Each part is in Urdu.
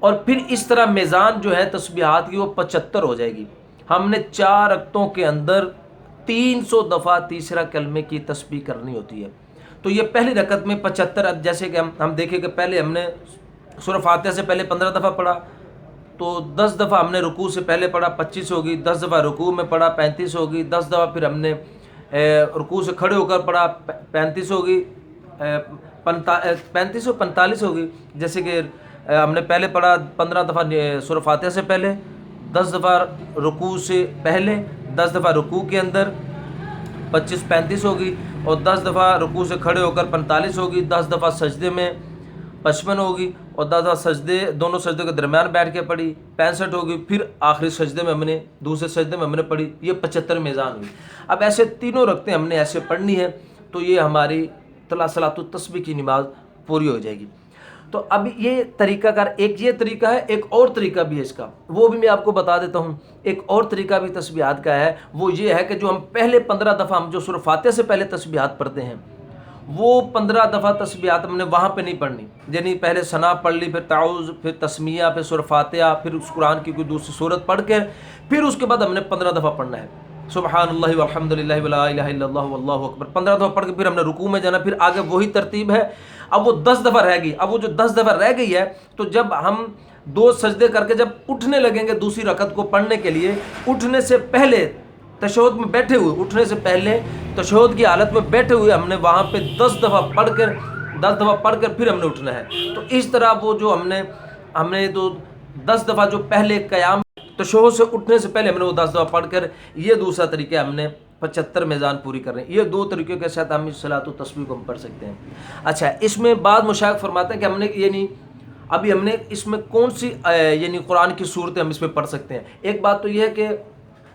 اور پھر اس طرح میزان جو ہے تسبیحات کی وہ 75 ہو جائے گی. ہم نے 4 رکعتوں کے اندر 300 دفعہ تیسرا کلمے کی تسبیح کرنی ہوتی ہے. تو یہ پہلی رکعت میں 75. اب جیسے کہ ہم دیکھیں کہ پہلے ہم نے سورہ فاتحہ سے پہلے 15 دفعہ پڑھا، تو 10 دفعہ ہم نے رکوع سے پہلے پڑھا 25 ہوگی، 10 دفعہ رکوع میں پڑھا 35 ہوگی، 10 دفعہ پھر ہم نے رکوع سے کھڑے ہو کر پڑھا 35 ہوگی، 35 و 45 ہوگی. جیسے کہ ہم نے پہلے پڑھا 15 دفعہ سورہ فاتحہ سے پہلے، 10 دفعہ رکوع سے پہلے، 10 دفعہ رکوع کے اندر 25 35 ہوگی، اور 10 دفعہ رکوع سے کھڑے ہو کر 45 ہوگی، 10 دفعہ سجدے میں 55 ہوگی، اور 10 دفعہ سجدے دونوں سجدوں کے درمیان بیٹھ کے پڑھی 65 ہوگی، پھر آخری سجدے میں ہم نے دوسرے سجدے میں ہم نے پڑھی، یہ 75 میزان ہوئی. اب ایسے تینوں رکعتیں ہم نے ایسے پڑھنی ہے، تو یہ ہماری صلاۃ التسبیح کی نماز پوری ہو جائے گی. تو اب یہ طریقہ کار ایک یہ طریقہ ہے، ایک اور طریقہ بھی ہے اس کا، وہ بھی میں آپ کو بتا دیتا ہوں. ایک اور طریقہ بھی تسبیحات کا ہے، وہ یہ ہے کہ جو ہم پہلے 15 دفعہ ہم جو سورہ فاتحہ سے پہلے تسبیحات پڑھتے ہیں، وہ 15 دفعہ تسبیحات ہم نے وہاں پہ نہیں پڑھنی. یعنی پہلے ثنا پڑھ لی، پھر تعوذ، پھر تسمیہ، پھر سورہ فاتحہ، پھر اس قرآن کی کوئی دوسری سورت پڑھ کے پھر اس کے بعد ہم نے 15 دفعہ پڑھنا ہے. سبحان اللہ والحمد للہ ولا الہ الا اللہ واللہ اکبر 15 دفعہ پڑھ کے پھر ہم نے رکوع میں جانا، پھر آگے وہی ترتیب ہے. اب وہ 10 دفعہ رہ گئی. اب وہ جو 10 دفعہ رہ گئی ہے، تو جب ہم 2 سجدے کر کے جب اٹھنے لگیں گے دوسری رکعت کو پڑھنے کے لیے، اٹھنے سے پہلے تشہد میں بیٹھے ہوئے، اٹھنے سے پہلے تشہد کی حالت میں بیٹھے ہوئے ہم نے وہاں پہ 10 دفعہ پڑھ کر پھر ہم نے اٹھنا ہے. تو اس طرح وہ جو ہم نے تو 10 دفعہ جو پہلے قیام تشہد سے اٹھنے سے پہلے ہم نے وہ 10 دفعہ پڑھ کر، یہ دوسرا طریقہ ہم نے 75 میزان پوری کر رہے ہیں. یہ 2 طریقوں کے ساتھ ہم صلاۃ التسبیح کو ہم پڑھ سکتے ہیں. اچھا، اس میں بعض مشائخ فرماتے ہیں کہ ہم نے یعنی ابھی ہم نے اس میں کون سی یعنی قرآن کی صورتیں ہم اس میں پڑھ سکتے ہیں. ایک بات تو یہ ہے کہ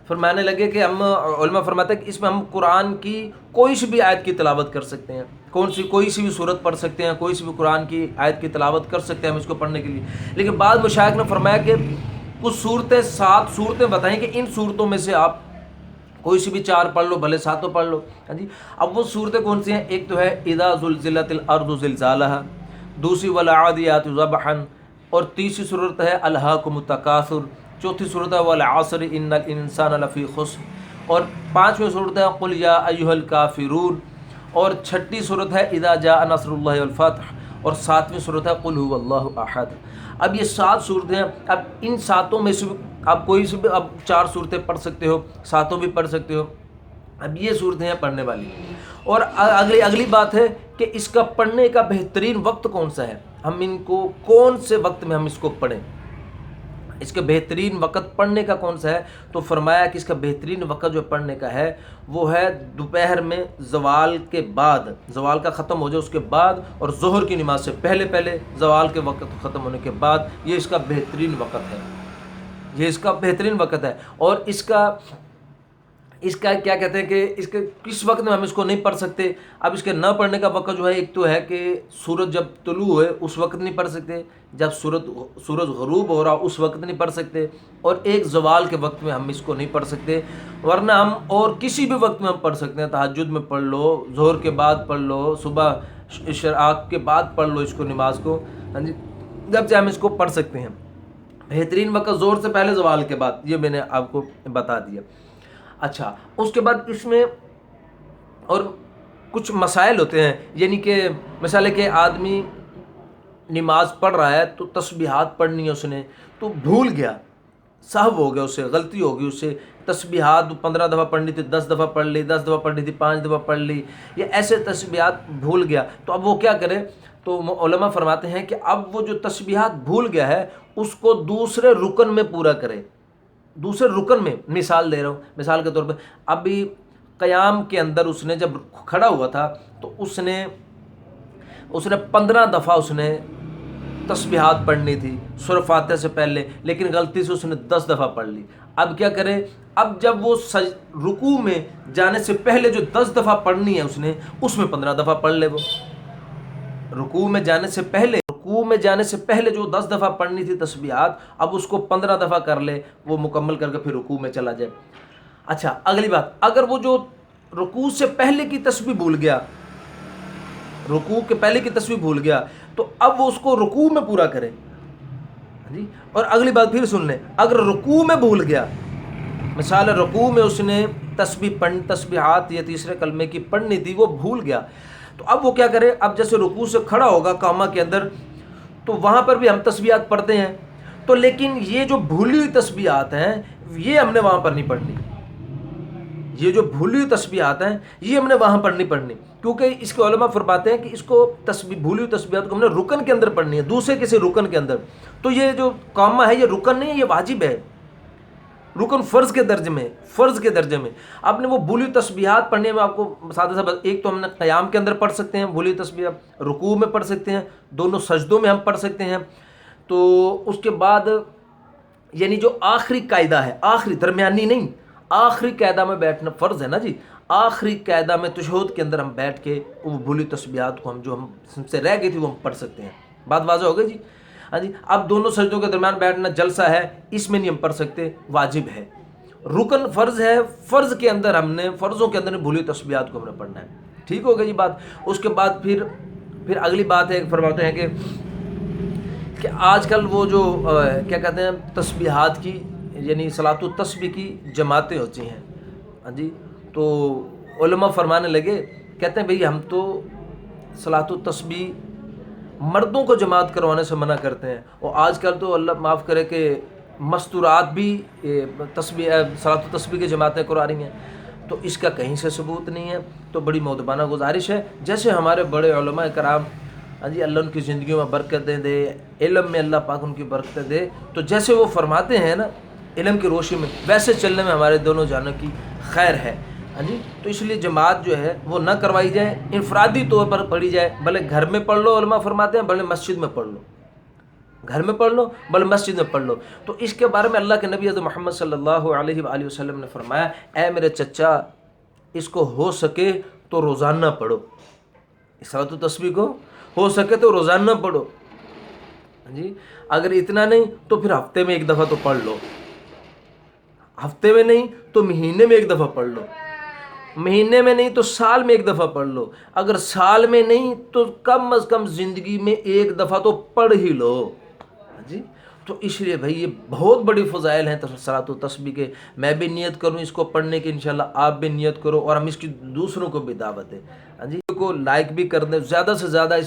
فرمانے لگے کہ ہم علماء فرماتے ہیں کہ اس میں ہم قرآن کی کوئی سی بھی آیت کی تلاوت کر سکتے ہیں، کوئی سی بھی صورت پڑھ سکتے ہیں، کوئی سی بھی قرآن کی آیت کی تلاوت کر سکتے ہیں ہم اس کو پڑھنے کے لیے. لیکن بعض مشائخ نے فرمایا کہ کچھ صورتیں 7 صورتیں بتائیں کہ ان صورتوں میں سے آپ کوئی سی بھی 4 پڑھ لو، بھلے 7 پڑھ لو. ہاں جی. اب وہ صورتیں کون سی ہیں؟ ایک تو ہے اذا زلزلت الارض زلزالها، دوسری والعادیات ضبحا، اور تیسری صورت ہے الہاکم التکاثر، چوتھی صورت ہے والعصر ان الانسان لفی خسر، اور 5ویں صورت ہے قل یا ایھا الکافرون، اور 6ٹھی صورت ہے اذا جاء نصر اللہ والفتح، اور 7ویں صورت ہے قل هو اللہ احد. اب یہ 7 صورتیں ہیں. اب ان 7 میں سے آپ کوئی سے بھی اب 4 صورتیں پڑھ سکتے ہو، 7 بھی پڑھ سکتے ہو. اب یہ صورتیں ہیں پڑھنے والی. اور اگلی بات ہے کہ اس کا پڑھنے کا بہترین وقت کون سا ہے، ہم ان کو کون سے وقت میں ہم اس کو پڑھیں، اس کا بہترین وقت پڑھنے کا کون سا ہے. تو فرمایا کہ اس کا بہترین وقت جو پڑھنے کا ہے وہ ہے دوپہر میں زوال کے بعد، زوال کا ختم ہو جائے اس کے بعد، اور ظہر کی نماز سے پہلے زوال کے وقت ختم ہونے کے بعد. یہ اس کا بہترین وقت ہے، یہ اس کا بہترین وقت ہے. اور اس کا کیا کہتے ہیں کہ اس کے کس وقت میں ہم اس کو نہیں پڑھ سکتے. اب اس کے نہ پڑھنے کا وقت جو ہے، ایک تو ہے کہ سورج جب طلوع ہوئے اس وقت نہیں پڑھ سکتے، جب سورج غروب ہو رہا اس وقت نہیں پڑھ سکتے، اور ایک زوال کے وقت میں ہم اس کو نہیں پڑھ سکتے. ورنہ ہم اور کسی بھی وقت میں ہم پڑھ سکتے ہیں. تہجد میں پڑھ لو، ظہر کے بعد پڑھ لو، صبح اشراق کے بعد پڑھ لو اس کو، نماز کو. ہاں جی، جب چاہے ہم اس کو پڑھ سکتے ہیں. بہترین وقت ظہر سے پہلے زوال کے بعد، یہ میں نے آپ کو بتا دیا. اچھا، اس کے بعد اس میں اور کچھ مسائل ہوتے ہیں. یعنی کہ مثال ہے کہ آدمی نماز پڑھ رہا ہے تو تسبیحات پڑھنی ہے اس نے، تو بھول گیا، سہو ہو گیا، اس سے غلطی ہو گئی، اس سے تسبیحات 15 دفعہ پڑھنی تھی 10 دفعہ پڑھ لی، 10 دفعہ پڑھنی تھی 5 دفعہ پڑھ لی، یہ ایسے تسبیحات بھول گیا. تو اب وہ کیا کرے؟ تو علماء فرماتے ہیں کہ اب وہ جو تسبیحات بھول گیا ہے اس کو دوسرے رکن میں پورا کرے. دوسرے رکن میں، مثال دے رہا ہوں، مثال کے طور پہ ابھی قیام کے اندر اس نے جب کھڑا ہوا تھا تو اس نے 15 دفعہ اس نے تسبیحات پڑھنی تھی سورہ فاتحہ سے پہلے، لیکن غلطی سے اس نے 10 دفعہ پڑھ لی. اب کیا کرے؟ اب جب وہ رکوع میں جانے سے پہلے جو 10 دفعہ پڑھنی ہے اس میں 15 دفعہ پڑھ لے. وہ رکوع میں جانے سے پہلے جو 10 دفعہ پڑھنی تھی تسبیحات، اب اس کو 15 دفعہ کر لے، وہ مکمل کر کے پھر رکوع میں چلا جائے. اچھا، اگلی بات، اگر وہ جو رکوع سے پہلے کی تسبیح بھول گیا، رکوع کے پہلے کی تسبیح بھول گیا، تو اب وہ اس کو رکوع میں پورا کرے. جی اور اگلی بات پھر سن لیں، اگر رکوع میں بھول گیا، مثال رکوع میں اس نے تسبیحات یا تیسرے کلمے کی پڑھنی تھی، وہ بھول گیا، تو اب وہ کیا کرے؟ اب جیسے رکوع سے کھڑا ہوگا قامہ کے اندر، تو وہاں پر بھی ہم تسبیحات پڑھتے ہیں، تو لیکن یہ جو بھولی ہوئی تسبیحات ہیں یہ ہم نے وہاں پر نہیں پڑھنی، یہ جو بھولی ہوئی تسبیحات ہیں یہ ہم نے وہاں پر نہیں پڑھنی، کیونکہ اس کے علماء فرماتے ہیں کہ اس کو بھولی ہوئی تسبیحات کو ہم نے رکن کے اندر پڑھنی ہے، دوسرے کسی رکن کے اندر، تو یہ جو قامہ ہے یہ رکن نہیں ہے، یہ واجب ہے، رکن فرض کے درجے میں آپ نے وہ بھولی ہوئی تسبیحات پڑھنے میں آپ کو سادہ سا ایک تو ہم نے قیام کے اندر پڑھ سکتے ہیں بھولی ہوئی تسبیحات، رکوع میں پڑھ سکتے ہیں، دونوں سجدوں میں ہم پڑھ سکتے ہیں، تو اس کے بعد یعنی جو آخری قاعدہ ہے، آخری درمیانی نہیں، آخری قاعدہ میں بیٹھنا فرض ہے نا جی، آخری قاعدہ میں تشہد کے اندر ہم بیٹھ کے وہ بھولی تسبیحات کو ہم سے رہ گئی تھی وہ ہم پڑھ سکتے ہیں، بات واضح ہو گئی جی؟ ہاں جی، اب دونوں سجدوں کے درمیان بیٹھنا جلسہ ہے، اس میں نہیں ہم پڑھ سکتے، واجب ہے، رکن فرض ہے، فرض کے اندر ہم نے فرضوں کے اندر بھولی تسبیحات کو ہم نے پڑھنا ہے، ٹھیک ہو گئی جی بات؟ اس کے بعد پھر اگلی بات ہے، فرماتے ہیں کہ آج کل وہ جو کیا کہتے ہیں تسبیحات کی یعنی صلاۃ التسبیح کی جماعتیں ہوتی ہیں، ہاں جی، تو علماء فرمانے لگے، کہتے ہیں بھئی ہم تو صلاۃ التسبیح مردوں کو جماعت کروانے سے منع کرتے ہیں، اور آج کل تو اللہ معاف کرے کہ مستورات بھی صلاۃ التسبیح کی جماعتیں کروا رہی ہیں، تو اس کا کہیں سے ثبوت نہیں ہے، تو بڑی مؤدبانہ گزارش ہے، جیسے ہمارے بڑے علماء کرام، ہاں جی، اللہ ان کی زندگیوں میں برکتیں دے، علم میں اللہ پاک ان کی برکتیں دے، تو جیسے وہ فرماتے ہیں نا علم کی روشنی میں، ویسے چلنے میں ہمارے دونوں جانوں کی خیر ہے، ہاں جی، تو اس لیے جماعت جو ہے وہ نہ کروائی جائے، انفرادی طور پر پڑھی جائے، بھلے گھر میں پڑھ لو، علماء فرماتے ہیں بھلے مسجد میں پڑھ لو، گھر میں پڑھ لو بلکہ مسجد میں پڑھ لو، تو اس کے بارے میں اللہ کے نبی حضرت محمد صلی اللہ علیہ وآلہ وسلم نے فرمایا، اے میرے چچا، اس کو ہو سکے تو روزانہ پڑھو، صلاۃ التسبیح کو ہو سکے تو روزانہ پڑھو، جی، اگر اتنا نہیں تو پھر ہفتے میں ایک دفعہ تو پڑھ لو، ہفتے میں نہیں تو مہینے میں ایک دفعہ پڑھ لو، مہینے میں نہیں تو سال میں ایک دفعہ پڑھ لو، اگر سال میں نہیں تو کم از کم زندگی میں ایک دفعہ تو پڑھ ہی لو، جی، تو اس لیے بھائی یہ بہت بڑی فضائل ہیں صلاۃ التسبیح کے، میں بھی نیت کروں اس کو پڑھنے کی، انشاءاللہ آپ بھی نیت کرو، اور ہم اس کی دوسروں کو بھی دعوت دیں، ہاں جی، کو لائک بھی کر دیں، زیادہ سے زیادہ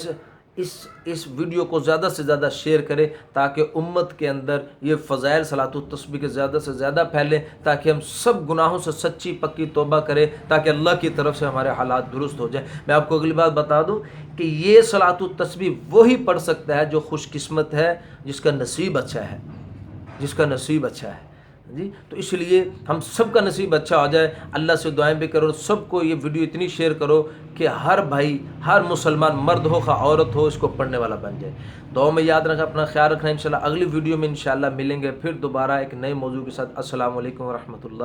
اس ویڈیو کو زیادہ سے زیادہ شیئر کریں، تاکہ امت کے اندر یہ فضائل صلاۃ التسبیح کے زیادہ سے زیادہ پھیلیں، تاکہ ہم سب گناہوں سے سچی پکی توبہ کریں، تاکہ اللہ کی طرف سے ہمارے حالات درست ہو جائیں۔ میں آپ کو اگلی بات بتا دوں کہ یہ صلاۃ التسبیح وہی پڑھ سکتا ہے جو خوش قسمت ہے، جس کا نصیب اچھا ہے، جس کا نصیب اچھا ہے، جی، تو اس لیے ہم سب کا نصیب اچھا ہو جائے، اللہ سے دعائیں بھی کرو، سب کو یہ ویڈیو اتنی شیئر کرو کہ ہر بھائی، ہر مسلمان، مرد ہو خواہ عورت ہو، اس کو پڑھنے والا بن جائے۔ دعاؤں میں یاد رکھنا، اپنا خیال رکھنا، انشاءاللہ اگلی ویڈیو میں انشاءاللہ ملیں گے پھر دوبارہ ایک نئے موضوع کے ساتھ۔ السلام علیکم ورحمۃ اللہ۔